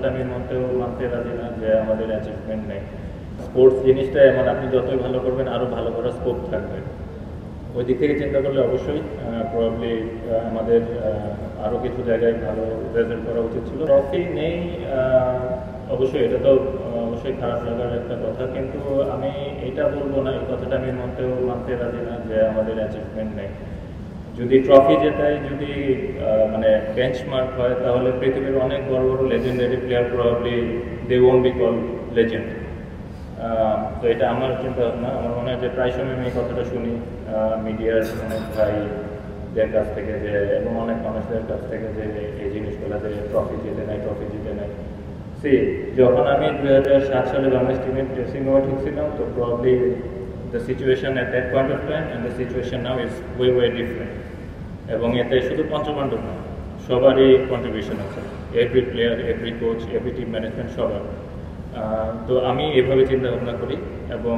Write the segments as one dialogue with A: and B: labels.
A: কথাটা আমি মোটেও মানতে রাজি না যে আমাদের অ্যাচিভমেন্ট নেই। স্পোর্টস জিনিসটা এমন, আপনি যতই ভালো করবেন আরও ভালো করার স্কোপ থাকবে। ওই দিক থেকে চিন্তা করলে অবশ্যই প্রবাবলি আমাদের আরও কিছু জায়গায় ভালো রেজাল্ট করা উচিত ছিল। ট্রফি নেই, অবশ্যই এটা তো অবশ্যই খারাপ লাগার একটা কথা, কিন্তু আমি এটা বলবো না, এই কথাটা আমি মোটেও মানতে রাজি না যে আমাদের অ্যাচিভমেন্ট নেই। যদি ট্রফি জেতায়, যদি মানে বেঞ্চমার্ক হয়, তাহলে পৃথিবীর অনেক বড় বড় legendary player probably they won't be call legend. তো এটা আমার চিন্তা ভাবনা। আমার মনে হয় যে প্রায় সময় আমি এই কথাটা শুনি মিডিয়ার অনেক ভাইদের কাছ থেকে, যে এবং অনেক মানুষদের কাছ থেকে, যে এই জিনিসগুলো যে ট্রফি জিতে নেয়, ট্রফি জিতে নেয়। যখন আমি 2007 সালে বাংলাদেশ টিমের ড্রেসিং রুমে ঢুকছিলাম, তো probably the situation at that point of time and the situation now is way different. এবং এতে শুধু পঞ্চপাণ্ডব না, সবারই কন্ট্রিবিউশন আছে, every player, every coach, every team management, সবার। তো আমি এভাবে চিন্তা ভাবনা করি, এবং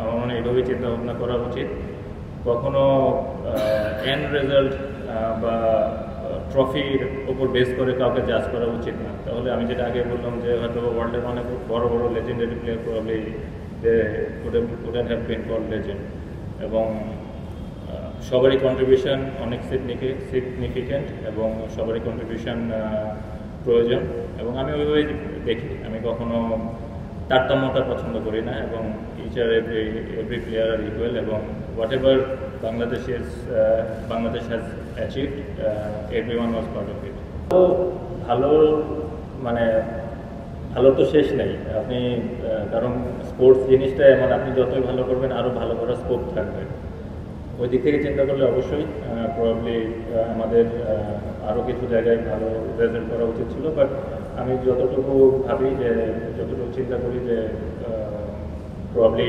A: আমার মনে হয় এইভাবেই চিন্তা ভাবনা করা উচিত। কখনো এন্ড রেজাল্ট বা ট্রফির ওপর বেস করে কাউকে জাজ করা উচিত না। তাহলে আমি যেটা আগে বললাম, যে হয়তো ওয়ার্ল্ডের অনেক বড় বড় legendary player probably they wouldn't have been called legend. এবং সবারই কন্ট্রিবিউশন অনেক সিগনিফিক্যান্ট, এবং সবারই কন্ট্রিবিউশন প্রয়োজন। এবং আমি ওইভাবেই দেখি, আমি কখনো তারতম্যটা পছন্দ করি না, এবং ইচ আর এভরি প্লেয়ার আর ইকুয়াল, এবং what ever Bangladesh has achieved, everyone was part of it. তো ভালো, মানে ভালো তো শেষ নেই আপনি, কারণ স্পোর্টস জিনিসটা এমন, আপনি যতই ভালো করবেন আরও ভালো করার স্কোপ থাকবে। ওই দিক থেকে চিন্তা করলে অবশ্যই প্রবাবলি আমাদের আরও কিছু জায়গায় ভালো রেজাল্ট করা উচিত ছিল। বাট আমি যতটুকু ভাবি, যে যতটুকু চিন্তা করি, যে প্রবাবলি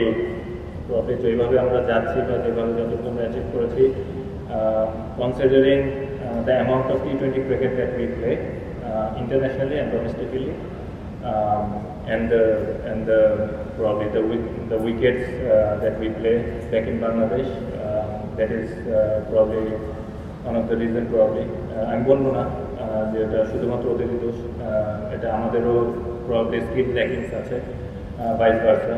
A: যেভাবে আমরা যাচ্ছি বা যেভাবে যতটুকু আমরা অ্যাচিভ করেছি, considering the amount of T20 cricket that we play internationally and domestically, and probably the wickets that we play back in Bangladesh, that is probably one of the reason. Probably আমি বলবো না যে এটা শুধুমাত্র ওদেরই দোষ, এটা আমাদেরও probably স্কিল ল্যাকিংস আছে, ভাইস ভার্সা।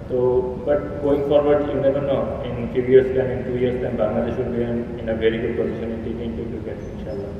A: তো but going forward, you never know, in few years time, in 2 years time, Bangladesh will be in a very good position in T20 cricket, inshallah.